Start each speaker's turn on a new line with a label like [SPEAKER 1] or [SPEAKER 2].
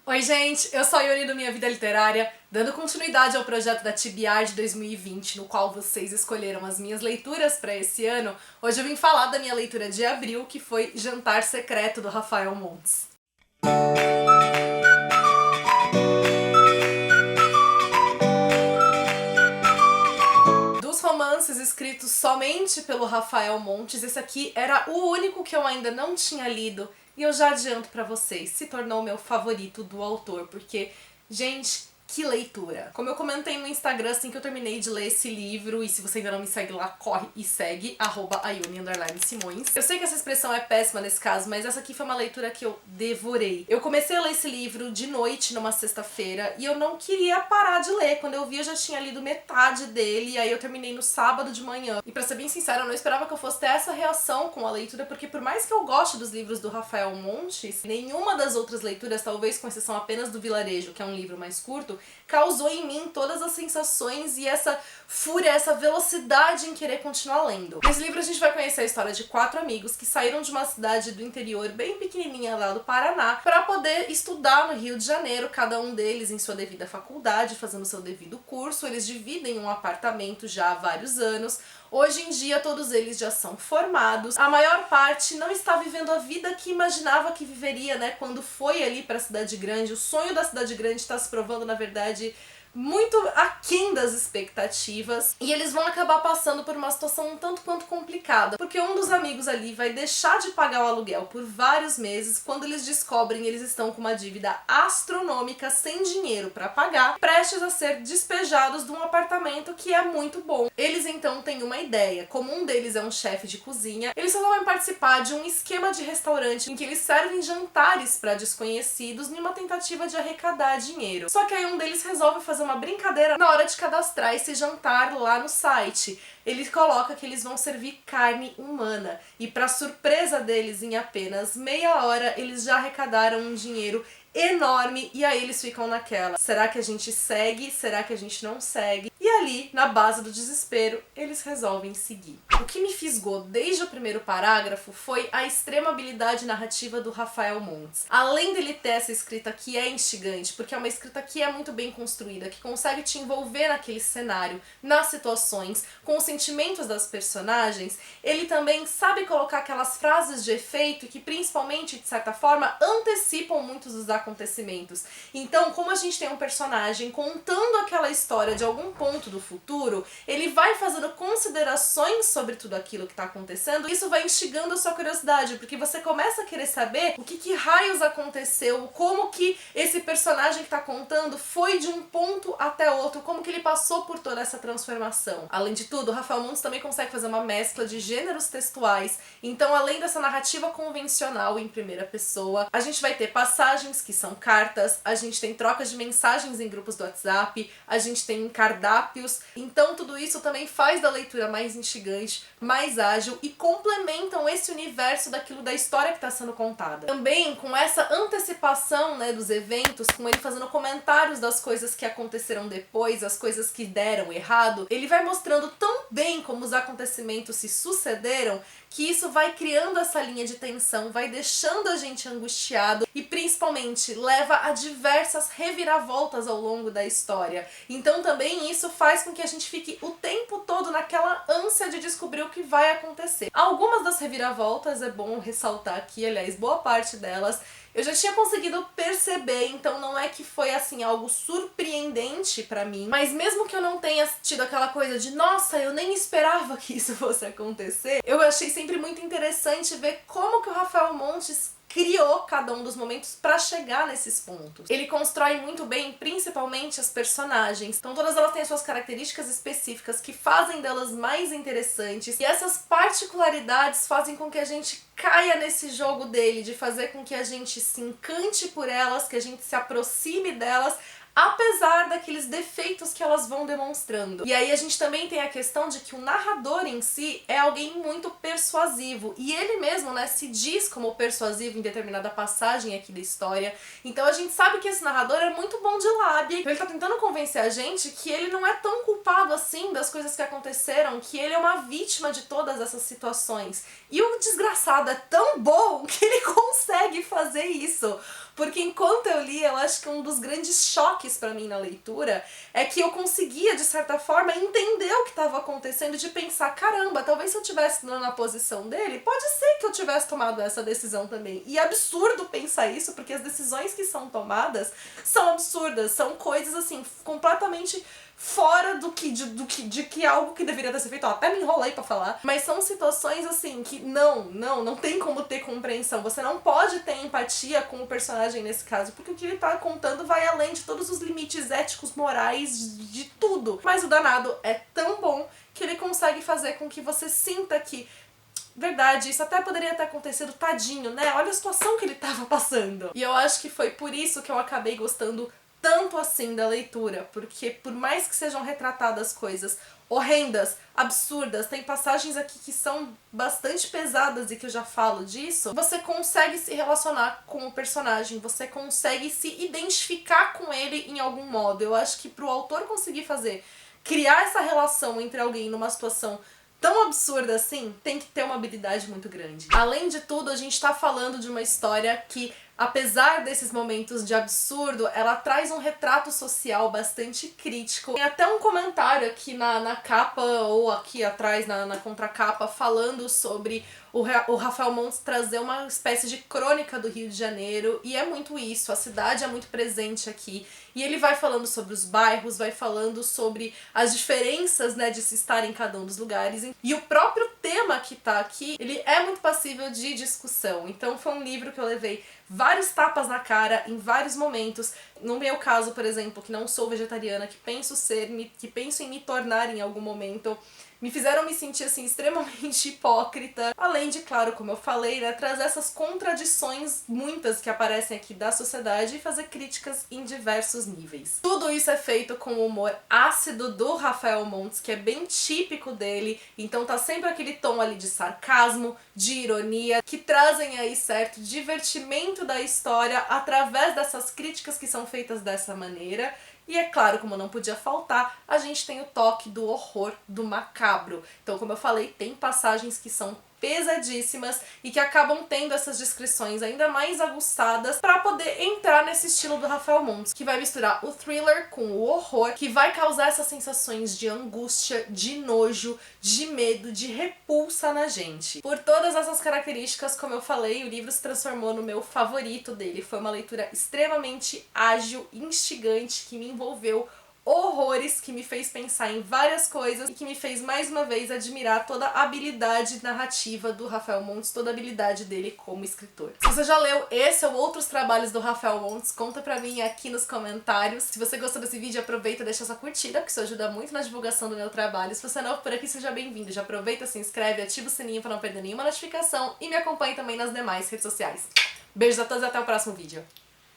[SPEAKER 1] Oi gente, eu sou a Ione do Minha Vida Literária, dando continuidade ao projeto da TBR de 2020, no qual vocês escolheram as minhas leituras para esse ano. Hoje eu vim falar da minha leitura de abril, que foi Jantar Secreto, do Rafael Montes. Dos romances escritos somente pelo Rafael Montes, esse aqui era o único que eu ainda não tinha lido. E eu já adianto pra vocês, se tornou o meu favorito do autor, porque, gente, que leitura! Como eu comentei no Instagram assim que eu terminei de ler esse livro, e se você ainda não me segue lá, corre e segue, @Ayune_Simões. Eu sei que essa expressão é péssima nesse caso, mas essa aqui foi uma leitura que eu devorei. Eu comecei a ler esse livro de noite, numa sexta-feira, e eu não queria parar de ler. Quando eu vi, eu já tinha lido metade dele, e aí eu terminei no sábado de manhã. E pra ser bem sincera, eu não esperava que eu fosse ter essa reação com a leitura, porque por mais que eu goste dos livros do Rafael Montes, nenhuma das outras leituras, talvez com exceção apenas do Vilarejo, que é um livro mais curto, causou em mim todas as sensações e essa fúria, essa velocidade em querer continuar lendo. Nesse livro a gente vai conhecer a história de 4 amigos que saíram de uma cidade do interior bem pequenininha lá do Paraná para poder estudar no Rio de Janeiro, cada um deles em sua devida faculdade, fazendo seu devido curso. Eles dividem um apartamento já há vários anos. Hoje em dia todos eles já são formados. A maior parte não está vivendo a vida que imaginava que viveria, né, quando foi ali para a cidade grande. O sonho da cidade grande está se provando, na verdade, muito aquém das expectativas, e eles vão acabar passando por uma situação um tanto quanto complicada, porque um dos amigos ali vai deixar de pagar o aluguel por vários meses. Quando eles descobrem, eles estão com uma dívida astronômica, sem dinheiro para pagar, prestes a ser despejados de um apartamento que é muito bom. Eles então têm uma ideia. Como um deles é um chefe de cozinha, eles resolvem participar de um esquema de restaurante em que eles servem jantares para desconhecidos numa tentativa de arrecadar dinheiro. Só que aí um deles resolve fazer uma brincadeira na hora de cadastrar esse jantar lá no site. Ele coloca que eles vão servir carne humana, e para surpresa deles, em apenas meia hora eles já arrecadaram um dinheiro enorme. E aí eles ficam naquela: será que a gente segue? Será que a gente não segue? E ali, na base do desespero, eles resolvem seguir. O que me fisgou desde o primeiro parágrafo foi a extrema habilidade narrativa do Rafael Montes. Além dele ter essa escrita que é instigante, porque é uma escrita que é muito bem construída, que consegue te envolver naquele cenário, nas situações, com os sentimentos das personagens, ele também sabe colocar aquelas frases de efeito que, principalmente, de certa forma, antecipam muitos dos acontecimentos. Então, como a gente tem um personagem contando aquela história de algum ponto do futuro, ele vai fazendo considerações sobre tudo aquilo que está acontecendo, e isso vai instigando a sua curiosidade, porque você começa a querer saber o que raios aconteceu, como que esse personagem que está contando foi de um ponto até outro, como que ele passou por toda essa transformação. Além de tudo, o Rafael Montes também consegue fazer uma mescla de gêneros textuais. Então, além dessa narrativa convencional em primeira pessoa, a gente vai ter passagens que são cartas, a gente tem trocas de mensagens em grupos do WhatsApp, a gente tem cardápios. Então tudo isso também faz da leitura mais instigante, mais ágil, e complementam esse universo daquilo, da história que está sendo contada. Também com essa antecipação, né, dos eventos, com ele fazendo comentários das coisas que aconteceram depois, as coisas que deram errado, ele vai mostrando tão bem como os acontecimentos se sucederam, que isso vai criando essa linha de tensão, vai deixando a gente angustiado e principalmente leva a diversas reviravoltas ao longo da história. Então também isso faz com que a gente fique o tempo todo naquela ânsia de descobrir o que vai acontecer. Algumas das reviravoltas é bom ressaltar aqui, aliás, boa parte delas eu já tinha conseguido perceber, então não é que foi assim algo surpreendente pra mim, mas mesmo que eu não tenha tido aquela coisa de nossa, eu nem esperava que isso fosse acontecer, eu achei sempre muito interessante ver como que o Rafael Montes criou cada um dos momentos para chegar nesses pontos. Ele constrói muito bem, principalmente as personagens. Então todas elas têm as suas características específicas que fazem delas mais interessantes, e essas particularidades fazem com que a gente caia nesse jogo dele, de fazer com que a gente se encante por elas, que a gente se aproxime delas, apesar daqueles defeitos que elas vão demonstrando. E aí a gente também tem a questão de que o narrador em si é alguém muito persuasivo, e ele mesmo, né, se diz como persuasivo em determinada passagem aqui da história. Então a gente sabe que esse narrador é muito bom de lábia, então ele tá tentando convencer a gente que ele não é tão culpado assim das coisas que aconteceram, que ele é uma vítima de todas essas situações. E o desgraçado é tão bom que ele consegue fazer isso. Porque enquanto eu li, eu acho que um dos grandes choques pra mim na leitura é que eu conseguia, de certa forma, entender o que estava acontecendo, de pensar, caramba, talvez se eu tivesse na posição dele, pode ser que eu tivesse tomado essa decisão também. E é absurdo pensar isso, porque as decisões que são tomadas são absurdas, são coisas assim, completamente fora de que algo que deveria ter sido feito. Ó, até me enrolei pra falar. Mas são situações assim que não tem como ter compreensão. Você não pode ter empatia com o personagem nesse caso, porque o que ele tá contando vai além de todos os limites éticos, morais, de tudo. Mas o danado é tão bom que ele consegue fazer com que você sinta que verdade, isso até poderia ter acontecido, tadinho, né? Olha a situação que ele tava passando. E eu acho que foi por isso que eu acabei gostando tanto assim da leitura, porque por mais que sejam retratadas coisas horrendas, absurdas, tem passagens aqui que são bastante pesadas e que eu já falo disso, você consegue se relacionar com o personagem, você consegue se identificar com ele em algum modo. Eu acho que pro autor conseguir criar essa relação entre alguém numa situação tão absurda assim, tem que ter uma habilidade muito grande. Além de tudo, a gente tá falando de uma história que, apesar desses momentos de absurdo, ela traz um retrato social bastante crítico. Tem até um comentário aqui na capa, ou aqui atrás na contracapa, falando sobre o Rafael Montes trazer uma espécie de crônica do Rio de Janeiro, e é muito isso, a cidade é muito presente aqui. E ele vai falando sobre os bairros, vai falando sobre as diferenças, né, de se estar em cada um dos lugares. E o próprio tema que tá aqui, ele é muito passível de discussão. Então foi um livro que eu levei vários tapas na cara em vários momentos. No meu caso, por exemplo, que não sou vegetariana, que penso em me tornar em algum momento, me fizeram me sentir assim extremamente hipócrita. Além de, claro, como eu falei, né, trazer essas contradições muitas que aparecem aqui da sociedade e fazer críticas em diversos níveis. Tudo isso é feito com o humor ácido do Rafael Montes, que é bem típico dele, então tá sempre aquele tom ali de sarcasmo, de ironia, que trazem aí certo divertimento da história através dessas críticas que são feitas dessa maneira. E é claro, como não podia faltar, a gente tem o toque do horror, do macabro. Então, como eu falei, tem passagens que são pesadíssimas e que acabam tendo essas descrições ainda mais aguçadas para poder entrar nesse estilo do Rafael Montes, que vai misturar o thriller com o horror, que vai causar essas sensações de angústia, de nojo, de medo, de repulsa na gente. Por todas essas características, como eu falei, o livro se transformou no meu favorito dele. Foi uma leitura extremamente ágil, instigante, que me envolveu horrores, que me fez pensar em várias coisas e que me fez mais uma vez admirar toda a habilidade narrativa do Rafael Montes, toda a habilidade dele como escritor. Se você já leu esse ou outros trabalhos do Rafael Montes, conta pra mim aqui nos comentários. Se você gostou desse vídeo, aproveita e deixa sua curtida, porque isso ajuda muito na divulgação do meu trabalho. Se você é novo por aqui, seja bem-vindo. Já aproveita, se inscreve, ativa o sininho pra não perder nenhuma notificação e me acompanhe também nas demais redes sociais. Beijos a todos e até o próximo vídeo.